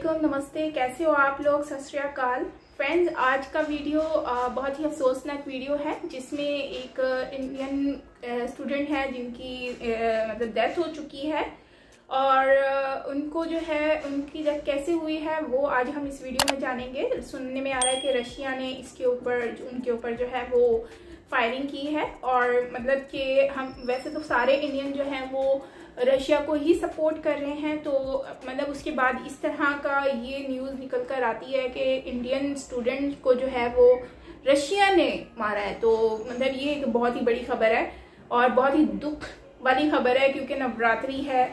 वालेकुम, नमस्ते। कैसे हो आप लोग? सत श्री अकाल फ्रेंड्स। आज का वीडियो बहुत ही अफसोसनाक वीडियो है जिसमें एक इंडियन स्टूडेंट है जिनकी मतलब डेथ हो चुकी है और उनको जो है उनकी डेथ कैसे हुई है वो आज हम इस वीडियो में जानेंगे। सुनने में आ रहा है कि रशिया ने इसके ऊपर उनके ऊपर जो है वो फायरिंग की है और मतलब कि हम वैसे तो सारे इंडियन जो हैं वो रशिया को ही सपोर्ट कर रहे हैं, तो मतलब उसके बाद इस तरह का ये न्यूज़ निकल कर आती है कि इंडियन स्टूडेंट को जो है वो रशिया ने मारा है। तो मतलब ये एक बहुत ही बड़ी खबर है और बहुत ही दुख वाली खबर है क्योंकि नवरात्रि है,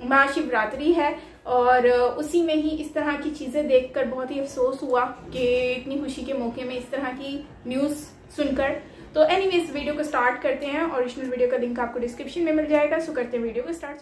महाशिवरात्रि है और उसी में ही इस तरह की चीज़ें देखकर बहुत ही अफसोस हुआ कि इतनी खुशी के मौके में इस तरह की न्यूज़ सुनकर। तो एनीवेज वीडियो को स्टार्ट करते हैं। ओरिजिनल वीडियो का लिंक आपको डिस्क्रिप्शन में मिल जाएगा। सो करते हैं वीडियो को स्टार्ट।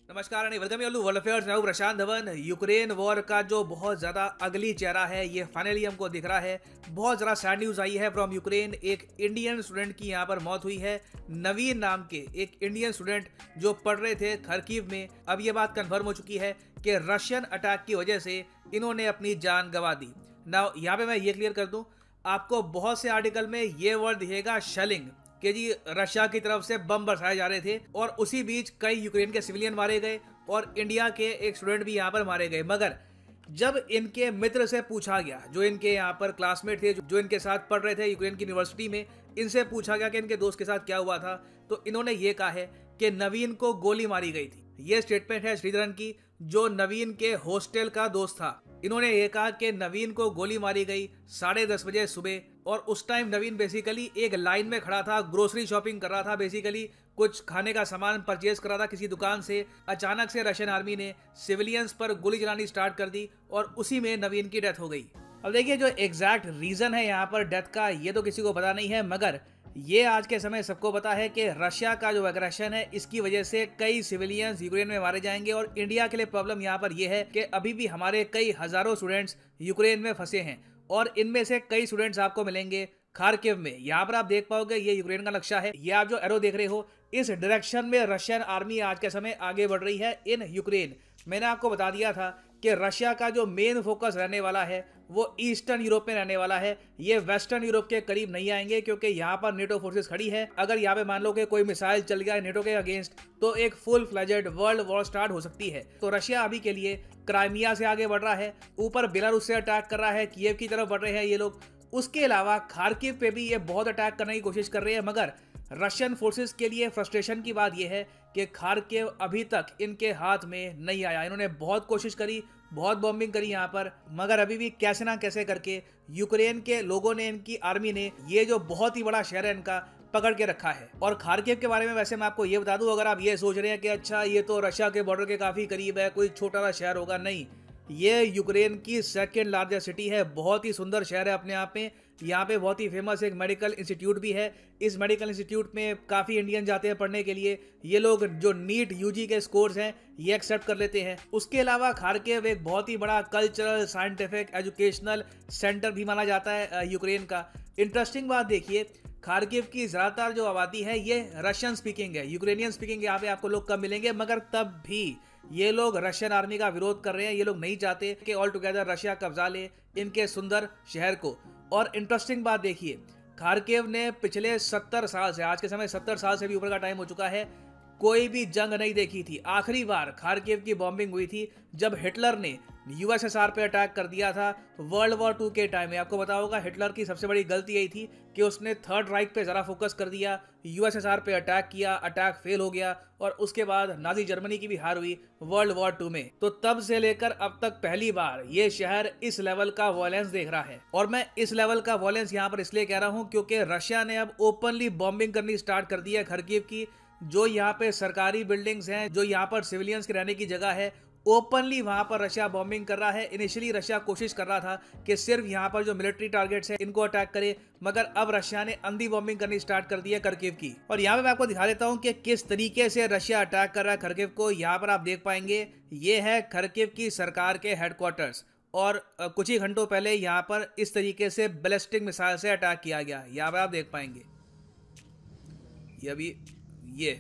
नमस्कार and welcome to World Affairs. मैं हूं प्रशांत धवन। यूक्रेन वॉर का जो बहुत ज़्यादा अगली चेहरा है ये फाइनली हमको दिख रहा है। बहुत ज़्यादा सैड न्यूज़ आई है फ्रॉम यूक्रेन। एक इंडियन स्टूडेंट की यहाँ पर मौत हुई है। नवीन नाम के एक इंडियन स्टूडेंट जो पढ़ रहे थे खरकीव में, अब ये बात कन्फर्म हो चुकी है कि रशियन अटैक की वजह से इन्होंने अपनी जान गंवा दी। नाउ यहाँ पे मैं ये क्लियर कर दूं, आपको बहुत से आर्टिकल में ये वर्ड दिखेगा शेलिंग कि जी रशिया की तरफ से बम बरसाए जा रहे थे और उसी बीच कई यूक्रेन के सिविलियन मारे गए और इंडिया के एक स्टूडेंट भी यहाँ पर मारे गए। मगर जब इनके मित्र से पूछा गया, जो इनके यहाँ पर क्लासमेट थे, जो इनके साथ पढ़ रहे थे यूक्रेन की यूनिवर्सिटी में, इनसे पूछा गया कि इनके दोस्त के साथ क्या हुआ था, तो इन्होंने ये कहा है कि नवीन को गोली मारी गई थी। ये स्टेटमेंट है श्रीधरन की, जो नवीन के हॉस्टल का दोस्त था। इन्होंने ये कहा कि नवीन को गोली मारी गई 10:30 बजे सुबह और उस टाइम नवीन बेसिकली एक लाइन में खड़ा था, ग्रोसरी शॉपिंग कर रहा था, बेसिकली कुछ खाने का सामान परचेज कर रहा था किसी दुकान से। अचानक से रशियन आर्मी ने सिविलियंस पर गोली चलानी स्टार्ट कर दी और उसी में नवीन की डेथ हो गई। अब देखिए, जो एग्जैक्ट रीजन है यहाँ पर डेथ का ये तो किसी को पता नहीं है, मगर ये आज के समय सबको पता है कि रशिया का जो एग्रेशन है इसकी वजह से कई सिविलियंस यूक्रेन में मारे जाएंगे। और इंडिया के लिए प्रॉब्लम यहाँ पर यह है कि अभी भी हमारे कई हजारों स्टूडेंट्स यूक्रेन में फंसे हैं और इनमें से कई स्टूडेंट्स आपको मिलेंगे खारकिव में। यहाँ पर आप देख पाओगे ये यूक्रेन का नक्शा है, ये आप जो एरो देख रहे हो इस डायरेक्शन में रशियन आर्मी आज के समय आगे बढ़ रही है इन यूक्रेन। मैंने आपको बता दिया था कि रशिया का जो मेन फोकस रहने वाला है वो ईस्टर्न यूरोप में रहने वाला है। ये वेस्टर्न यूरोप के करीब नहीं आएंगे क्योंकि यहाँ पर नेटो फोर्सेस खड़ी है। अगर यहाँ पे मान लो कि कोई मिसाइल चल गया नेटो के अगेंस्ट तो एक full fledged world war start हो सकती है। तो रशिया अभी के लिए क्राइमिया से आगे बढ़ रहा है, ऊपर बेलारूस से अटैक कर रहा है, कीव की तरफ बढ़ रहे हैं ये लोग। उसके अलावा खारकिव पे भी ये बहुत अटैक करने की कोशिश कर रहे हैं, मगर रशियन फोर्सेस के लिए फ्रस्ट्रेशन की बात यह है कि खारकिव अभी तक इनके हाथ में नहीं आया। इन्होंने बहुत कोशिश करी, बहुत बॉम्बिंग करी यहाँ पर, मगर अभी भी कैसे ना कैसे करके यूक्रेन के लोगों ने, इनकी आर्मी ने ये जो बहुत ही बड़ा शहर है इनका पकड़ के रखा है। और खारकिव के बारे में वैसे मैं आपको ये बता दूं, अगर आप ये सोच रहे हैं कि अच्छा ये तो रशिया के बॉर्डर के काफी करीब है, कोई छोटा सा शहर होगा, नहीं, ये यूक्रेन की सेकेंड लार्जेस्ट सिटी है। बहुत ही सुंदर शहर है अपने आप में। यहाँ पे बहुत ही फेमस एक मेडिकल इंस्टीट्यूट भी है। इस मेडिकल इंस्टीट्यूट में काफ़ी इंडियन जाते हैं पढ़ने के लिए। ये लोग जो नीट यूजी के स्कोर्स हैं ये एक्सेप्ट कर लेते हैं। उसके अलावा खारकिव एक बहुत ही बड़ा कल्चरल, साइंटिफिक, एजुकेशनल सेंटर भी माना जाता है यूक्रेन का। इंटरेस्टिंग बात देखिए, खारकिव की ज़्यादातर जो आबादी है ये रशियन स्पीकिंग है, यूक्रेनियन स्पीकिंग यहाँ पे आपको लोग कम मिलेंगे, मगर तब भी ये लोग रशियन आर्मी का विरोध कर रहे हैं। ये लोग नहीं चाहते कि ऑल टुगेदर रशिया कब्जा ले इनके सुंदर शहर को। और इंटरेस्टिंग बात देखिए, खारकिव ने पिछले 70 साल से, आज के समय 70 साल से भी ऊपर का टाइम हो चुका है, कोई भी जंग नहीं देखी थी। आखिरी बार खारकिव की बॉम्बिंग हुई थी जब हिटलर ने यूएसएसआर पे अटैक कर दिया था वर्ल्ड वॉर 2 के टाइम में। आपको पता होगा हिटलर की सबसे बड़ी गलती यही थी कि उसने थर्ड राइक पे ज़रा फोकस कर दिया, यूएसएसआर पे अटैक किया, अटैक फेल हो गया और उसके बाद नाजी जर्मनी की भी हार हुई वर्ल्ड वॉर 2 में। तो तब से लेकर अब तक पहली बार ये शहर इस लेवल का वॉयलेंस देख रहा है। और मैं इस लेवल का वॉयलेंस यहाँ पर इसलिए कह रहा हूँ क्योंकि रशिया ने अब ओपनली बॉम्बिंग करनी स्टार्ट कर दी है खारकिव की। जो यहाँ पे सरकारी बिल्डिंग्स हैं, जो यहाँ पर सिविलियंस के रहने की जगह है, ओपनली वहां पर रशिया बॉम्बिंग कर रहा है। इनिशियली रशिया कोशिश कर रहा था कि सिर्फ यहाँ पर जो मिलिट्री टारगेट्स हैं इनको अटैक करे, मगर अब रशिया ने अंधी बॉम्बिंग करनी स्टार्ट कर दी है खारकिव की। और यहाँ पे मैं आपको दिखा देता हूँ कि किस तरीके से रशिया अटैक कर रहा है खारकिव को। यहाँ पर आप देख पाएंगे ये है खारकिव की सरकार के हेडक्वार्टर्स और कुछ ही घंटों पहले यहाँ पर इस तरीके से बैलिस्टिक मिसाइल से अटैक किया गया। यहाँ पर आप देख पाएंगे ये अभी ये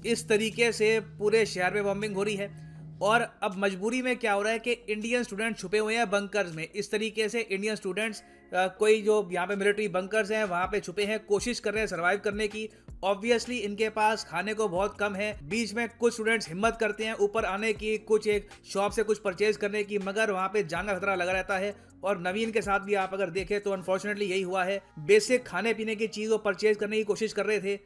इस तरीके से पूरे शहर में बॉम्बिंग हो रही है। और अब मजबूरी में क्या हो रहा है कि इंडियन स्टूडेंट छुपे हुए हैं बंकर्स में। इस तरीके से इंडियन स्टूडेंट्स कोई जो यहाँ पे मिलिट्री बंकर्स हैं वहाँ पे छुपे हैं, कोशिश कर रहे हैं सर्वाइव करने की। ऑब्वियसली इनके पास खाने को बहुत कम है। बीच में कुछ स्टूडेंट्स हिम्मत करते हैं ऊपर आने की, कुछ एक शॉप से कुछ परचेज करने की, मगर वहाँ पे जान का खतरा लगा रहता है। और नवीन के साथ भी आप अगर देखें तो अनफॉर्चुनेटली यही हुआ है। बेसिक खाने पीने की चीज़ वो परचेज करने की कोशिश कर रहे थे,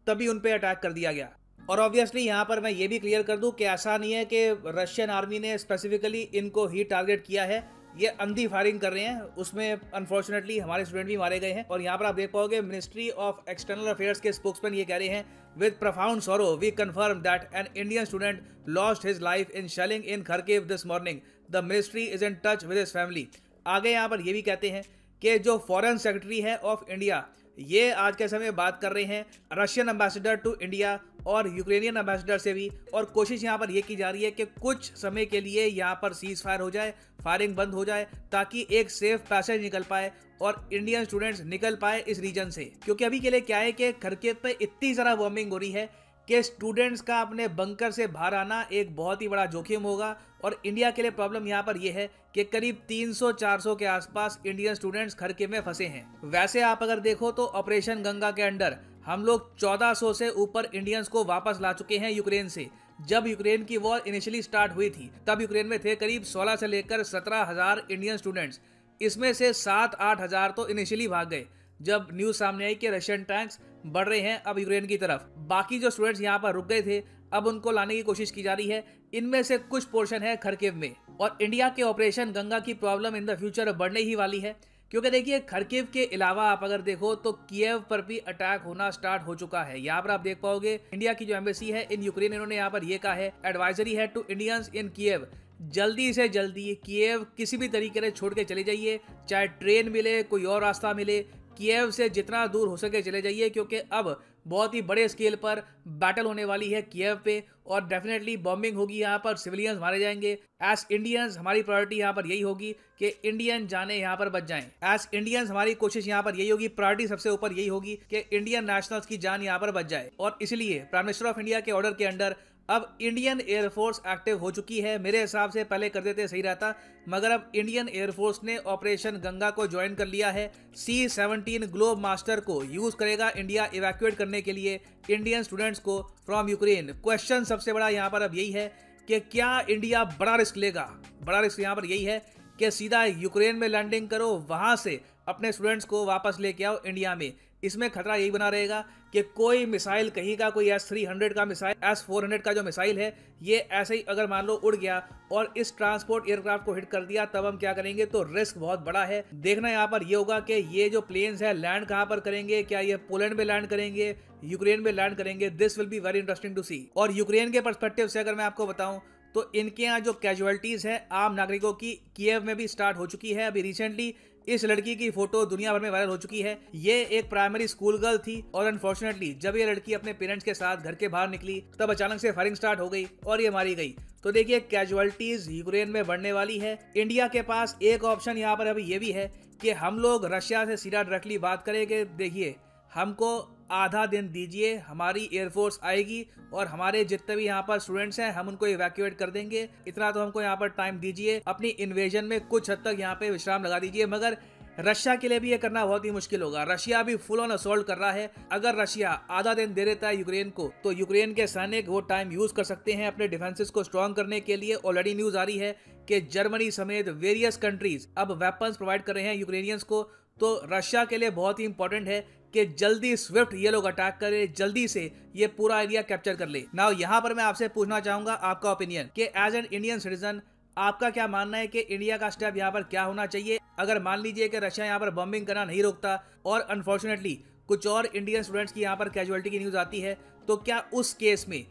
तभी उन पर अटैक कर दिया गया। और ऑब्वियसली यहाँ पर मैं ये भी क्लियर कर दूं कि ऐसा नहीं है कि रशियन आर्मी ने स्पेसिफिकली इनको ही टारगेट किया है। ये अंधी फायरिंग कर रहे हैं, उसमें अनफॉर्चुनेटली हमारे स्टूडेंट भी मारे गए हैं। और यहाँ पर आप देख पाओगे मिनिस्ट्री ऑफ एक्सटर्नल अफेयर्स के स्पोक्समैन ये कह रहे हैं, with profound sorrow we confirm that an Indian student lost his life in shelling in Kharkiv this morning. The ministry is in touch with his family. आगे यहाँ पर ये भी कहते हैं कि जो फॉरेन सेक्रेटरी है ऑफ इंडिया, ये आज के समय बात कर रहे हैं रशियन एम्बेसडर टू इंडिया और यूक्रेनियन एम्बेसडर से भी। और कोशिश यहाँ पर ये की जा रही है कि कुछ समय के लिए यहाँ पर सीज फायर हो जाए, फायरिंग बंद हो जाए, ताकि एक सेफ पैसेज निकल पाए और इंडियन स्टूडेंट्स निकल पाए इस रीजन से। क्योंकि अभी के लिए क्या है कि खरकिव पे इतनी ज़्यादा बॉम्बिंग हो रही है कि स्टूडेंट्स का अपने बंकर से बाहर आना एक बहुत ही बड़ा जोखिम होगा। और इंडिया के लिए प्रॉब्लम यहाँ पर यह है कि करीब 300-400 के आसपास इंडियन स्टूडेंट्स खरकिव में फंसे हैं। वैसे आप अगर देखो तो ऑपरेशन गंगा के अंडर हम लोग 1400 से ऊपर इंडियंस को वापस ला चुके हैं यूक्रेन से। जब यूक्रेन की वॉर इनिशियली स्टार्ट हुई थी तब यूक्रेन में थे करीब 16 से लेकर 17,000 इंडियन स्टूडेंट्स। इसमें से 7-8 हज़ार तो इनिशियली भाग गए जब न्यूज सामने आई कि रशियन टैंक्स बढ़ रहे हैं अब यूक्रेन की तरफ। बाकी जो स्टूडेंट्स यहाँ पर रुक गए थे अब उनको लाने की कोशिश की जा रही है। इनमें से कुछ पोर्शन है खरकिव में। और इंडिया के ऑपरेशन गंगा की प्रॉब्लम इन द फ्यूचर बढ़ने ही वाली है, क्योंकि देखिए खरकिव के अलावा आप अगर देखो तो किएव पर भी अटैक होना स्टार्ट हो चुका है। यहाँ पर आप देख पाओगे इंडिया की जो एम्बेसी है इन यूक्रेन, इन्होंने यहाँ पर ये कहा है, एडवाइजरी है टू इंडियंस इन किएव, जल्दी से जल्दी किएव किसी भी तरीके से छोड़ के चले जाइए, चाहे ट्रेन मिले कोई और रास्ता मिले, किएव से जितना दूर हो सके चले जाइए, क्योंकि अब बहुत ही बड़े स्केल पर बैटल होने वाली है किएव पे और डेफिनेटली बॉम्बिंग होगी, यहाँ पर सिविलियंस मारे जाएंगे। एज इंडियंस हमारी प्रायोरिटी यहाँ पर यही होगी कि इंडियन जाने यहाँ पर बच जाएं। एज इंडियंस हमारी कोशिश यहाँ पर यही होगी, प्रायोरिटी सबसे ऊपर यही होगी कि इंडियन नेशनल्स की जान यहाँ पर बच जाए। और इसलिए प्राइम मिनिस्टर ऑफ इंडिया के ऑर्डर के अंडर अब इंडियन एयरफोर्स एक्टिव हो चुकी है। मेरे हिसाब से पहले कर देते सही रहता, मगर अब इंडियन एयरफोर्स ने ऑपरेशन गंगा को ज्वाइन कर लिया है। C-17 ग्लोब मास्टर को यूज करेगा इंडिया इवैक्यूएट करने के लिए इंडियन स्टूडेंट्स को फ्रॉम यूक्रेन। क्वेश्चन सबसे बड़ा यहाँ पर अब यही है कि क्या इंडिया बड़ा रिस्क लेगा। बड़ा रिस्क यहाँ पर यही है कि सीधा यूक्रेन में लैंडिंग करो, वहां से अपने स्टूडेंट्स को वापस लेके आओ इंडिया में। इसमें खतरा यही बना रहेगा कि कोई मिसाइल कहीं का, कोई S-300 का मिसाइल, S-400 का जो मिसाइल है, ये ऐसे ही अगर मान लो उड़ गया और इस ट्रांसपोर्ट एयरक्राफ्ट को हिट कर दिया, तब हम क्या करेंगे। तो रिस्क बहुत बड़ा है। देखना यहाँ पर ये होगा कि ये जो प्लेन्स है लैंड कहाँ पर करेंगे, क्या ये पोलैंड में लैंड करेंगे, यूक्रेन में लैंड करेंगे। This will be very interesting to see. और यूक्रेन के पर्सपेक्टिव से अगर मैं आपको बताऊं तो इनके यहाँ जो कैजुअलिटीज है आम नागरिकों की किएव में भी स्टार्ट हो चुकी है। अभी रिसेंटली इस लड़की की फोटो दुनिया भर में वायरल हो चुकी है। ये एक प्राइमरी स्कूल गर्ल थी और अनफॉर्चुनेटली जब ये लड़की अपने पेरेंट्स के साथ घर के बाहर निकली तब अचानक से फायरिंग स्टार्ट हो गई और ये मारी गई। तो देखिए कैजुअलिटीज यूक्रेन में बढ़ने वाली है। इंडिया के पास एक ऑप्शन यहाँ पर अभी ये भी है कि हम लोग रशिया से सीधा डायरेक्टली बात करेंगे। देखिए हमको आधा दिन दीजिए, हमारी एयरफोर्स आएगी और हमारे जितने भी यहाँ पर स्टूडेंट्स हैं हम उनको इवैक्यूएट कर देंगे। इतना तो हमको यहाँ पर टाइम दीजिए, अपनी इन्वेजन में कुछ हद तक यहाँ पे विश्राम लगा दीजिए। मगर रशिया के लिए भी ये करना बहुत ही मुश्किल होगा। रशिया भी फुल ऑन असॉल्ट कर रहा है। अगर रशिया आधा दिन दे देता है यूक्रेन को तो यूक्रेन के सैनिक वो टाइम यूज कर सकते हैं अपने डिफेंसेस को स्ट्रॉन्ग करने के लिए। ऑलरेडी न्यूज आ रही है कि जर्मनी समेत वेरियस कंट्रीज अब वेपन्स प्रोवाइड कर रहे हैं यूक्रेनियंस को। तो रशिया के लिए बहुत ही इंपॉर्टेंट है कि जल्दी स्विफ्ट ये लोग अटैक करे, जल्दी से ये पूरा एरिया कैप्चर कर ले। नाउ यहाँ पर मैं आपसे पूछना चाहूंगा आपका ओपिनियन कि एज एन इंडियन सिटीजन आपका क्या मानना है कि इंडिया का स्टेप यहाँ पर क्या होना चाहिए। अगर मान लीजिए कि रशिया यहाँ पर बॉम्बिंग करना नहीं रोकता और अनफॉर्चुनेटली कुछ और इंडियन स्टूडेंट्स की यहाँ पर कैजुअलिटी की न्यूज आती है, तो क्या उस केस में।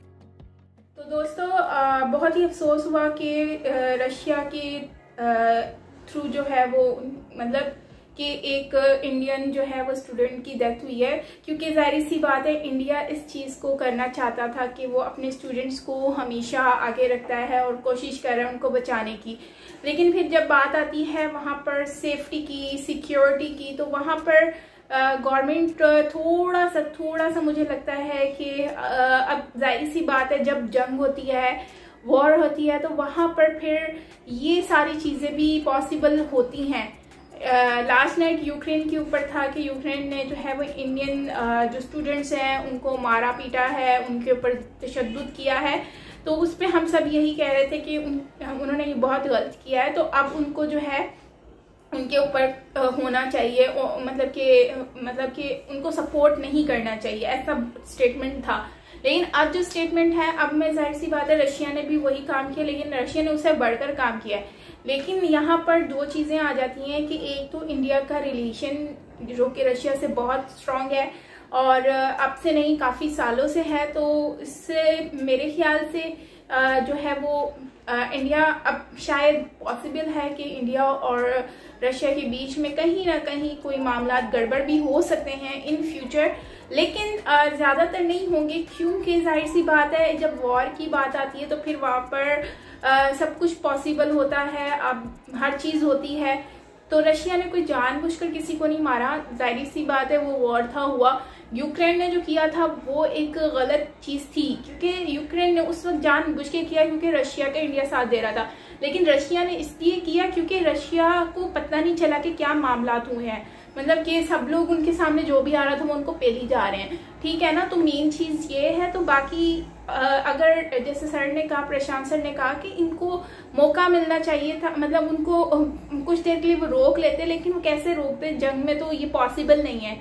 तो दोस्तों बहुत ही अफसोस हुआ कि रशिया के थ्रू जो है वो मतलब कि एक इंडियन जो है वो स्टूडेंट की डेथ हुई है। क्योंकि जाहिर सी बात है इंडिया इस चीज़ को करना चाहता था कि वो अपने स्टूडेंट्स को हमेशा आगे रखता है और कोशिश कर रहा है उनको बचाने की। लेकिन फिर जब बात आती है वहाँ पर सेफ्टी की, सिक्योरिटी की, तो वहाँ पर गवर्नमेंट थोड़ा सा मुझे लगता है कि अब जाहिर सी बात है, जब जंग होती है, वॉर होती है, तो वहाँ पर फिर ये सारी चीज़ें भी पॉसिबल होती हैं। लास्ट नाइट यूक्रेन के ऊपर था कि यूक्रेन ने जो है वो इंडियन जो स्टूडेंट्स हैं उनको मारा पीटा है, उनके ऊपर तशद्दुद किया है। तो उस पर हम सब यही कह रहे थे कि उन्होंने ये बहुत गलत किया है, तो अब उनको जो है उनके ऊपर होना चाहिए, मतलब कि उनको सपोर्ट नहीं करना चाहिए, ऐसा स्टेटमेंट था। लेकिन अब जो स्टेटमेंट है, अब मैं जाहिर सी बात है रशिया ने भी वही काम किया, लेकिन रशिया ने उससे बढ़कर काम किया है। लेकिन यहाँ पर दो चीज़ें आ जाती हैं कि एक तो इंडिया का रिलेशन जो कि रशिया से बहुत स्ट्रांग है और अब से नहीं काफ़ी सालों से है, तो इससे मेरे ख्याल से जो है वो इंडिया, अब शायद पॉसिबल है कि इंडिया और रशिया के बीच में कहीं ना कहीं कोई मामला गड़बड़ भी हो सकते हैं इन फ्यूचर, लेकिन ज़्यादातर नहीं होंगे, क्योंकि जाहिर सी बात है जब वॉर की बात आती है तो फिर वहाँ पर सब कुछ पॉसिबल होता है, अब हर चीज़ होती है। तो रशिया ने कोई जानबूझकर किसी को नहीं मारा, जाहिर सी बात है वो वॉर था हुआ। यूक्रेन ने जो किया था वो एक गलत चीज़ थी, क्योंकि यूक्रेन ने उस वक्त जानबूझ के किया क्योंकि रशिया का इंडिया साथ दे रहा था, लेकिन रशिया ने इसलिए किया क्योंकि रशिया को पता नहीं चला कि क्या मामला हुए हैं, मतलब कि सब लोग उनके सामने जो भी आ रहा था वो उनको पेली जा रहे हैं, ठीक है ना। तो मेन चीज़ ये है। तो बाकी अगर जैसे सर ने कहा, प्रशांत सर ने कहा कि इनको मौका मिलना चाहिए था, मतलब उनको कुछ देर के लिए वो रोक लेते, लेकिन वो कैसे रोकते, जंग में तो ये पॉसिबल नहीं है।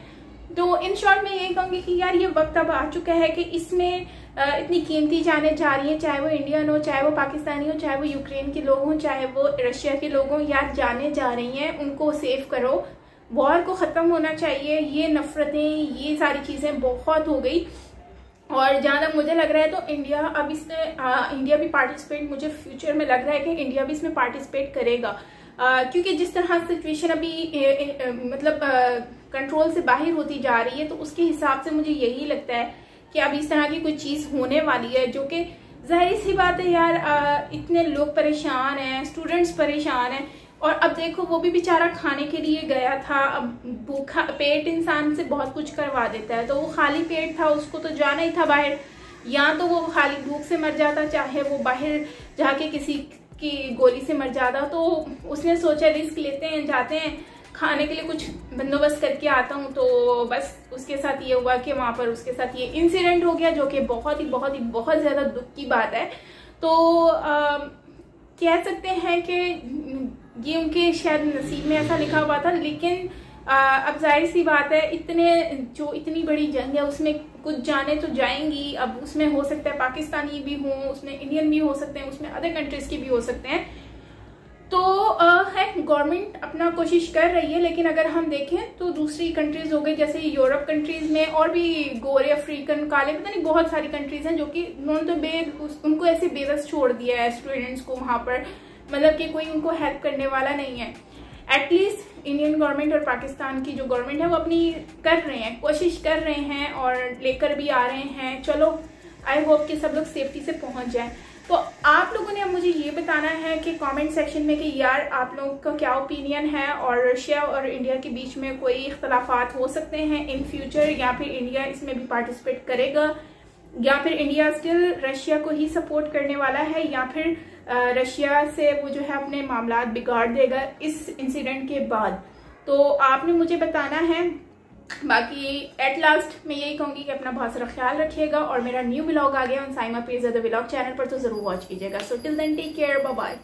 तो इन शॉर्ट में यही कहूँगी कि यार ये वक्त अब आ चुका है कि इसमें इतनी कीमती जानें जा रही हैं, चाहे वो इंडियन हो, चाहे वो पाकिस्तानी हो, चाहे वो यूक्रेन के लोग हों, चाहे वो रशिया के लोग हों, यार जाने जा रही हैं, उनको सेव करो। वॉर को ख़त्म होना चाहिए, ये नफरतें, ये सारी चीज़ें बहुत हो गई। और जहाँ तक मुझे लग रहा है तो इंडिया अब इसमें इंडिया भी पार्टिसिपेट, मुझे फ्यूचर में लग रहा है कि इंडिया भी इसमें पार्टिसिपेट करेगा, क्योंकि जिस तरह सिचुएशन अभी मतलब कंट्रोल से बाहर होती जा रही है, तो उसके हिसाब से मुझे यही लगता है कि अब इस तरह की कोई चीज़ होने वाली है, जो कि जाहिर सी बात है यार, इतने लोग परेशान हैं, स्टूडेंट्स परेशान हैं। और अब देखो वो भी बेचारा खाने के लिए गया था, अब भूखा पेट इंसान से बहुत कुछ करवा देता है, तो वो खाली पेट था, उसको तो जाना ही था बाहर, या तो वो खाली भूख से मर जाता, चाहे वो बाहर जाके किसी की गोली से मर जाता। तो उसने सोचा रिस्क लेते हैं, जाते हैं, खाने के लिए कुछ बंदोबस्त करके आता हूँ। तो बस उसके साथ ये हुआ कि वहाँ पर उसके साथ ये इंसिडेंट हो गया, जो कि बहुत ज़्यादा दुख की बात है। तो कह सकते हैं कि ये उनके शायद नसीब में ऐसा लिखा हुआ था, लेकिन अब जाहिर सी बात है इतनी बड़ी जंग है, उसमें कुछ जाने तो जाएंगी। अब उसमें हो सकता है पाकिस्तानी भी हों, उसमें इंडियन भी हो सकते हैं, उसमें अदर कंट्रीज की भी हो सकते हैं। तो है गवर्नमेंट अपना कोशिश कर रही है, लेकिन अगर हम देखें तो दूसरी कंट्रीज हो गई, जैसे यूरोप कंट्रीज में और भी गोरे, अफ्रीकन, काले, पता नहीं बहुत सारी कंट्रीज हैं जो कि उन्होंने तो उनको ऐसे बेबस छोड़ दिया है स्टूडेंट्स को वहाँ पर, मतलब कि कोई उनको हेल्प करने वाला नहीं है। एटलीस्ट इंडियन गवर्नमेंट और पाकिस्तान की जो गवर्नमेंट है वो अपनी कर रहे हैं, कोशिश कर रहे हैं और लेकर भी आ रहे हैं। चलो आई होप कि सब लोग सेफ्टी से पहुंच जाएं। तो आप लोगों ने अब मुझे ये बताना है कि कमेंट सेक्शन में कि यार आप लोगों का क्या ओपिनियन है, और रशिया और इंडिया के बीच में कोई इख्तलाफात हो सकते हैं इन फ्यूचर, या फिर इंडिया इसमें भी पार्टिसिपेट करेगा, या फिर इंडिया स्टिल रशिया को ही सपोर्ट करने वाला है, या फिर रशिया से वो जो है अपने मामलात बिगाड़ देगा इस इंसिडेंट के बाद। तो आपने मुझे बताना है। बाकी एट लास्ट मैं यही कहूँगी कि अपना बहुत सारा ख्याल रखिएगा, और मेरा न्यू व्लॉग आ गया on Saima page the vlog channel पर, तो जरूर वॉच कीजिएगा। So till then take care, bye bye.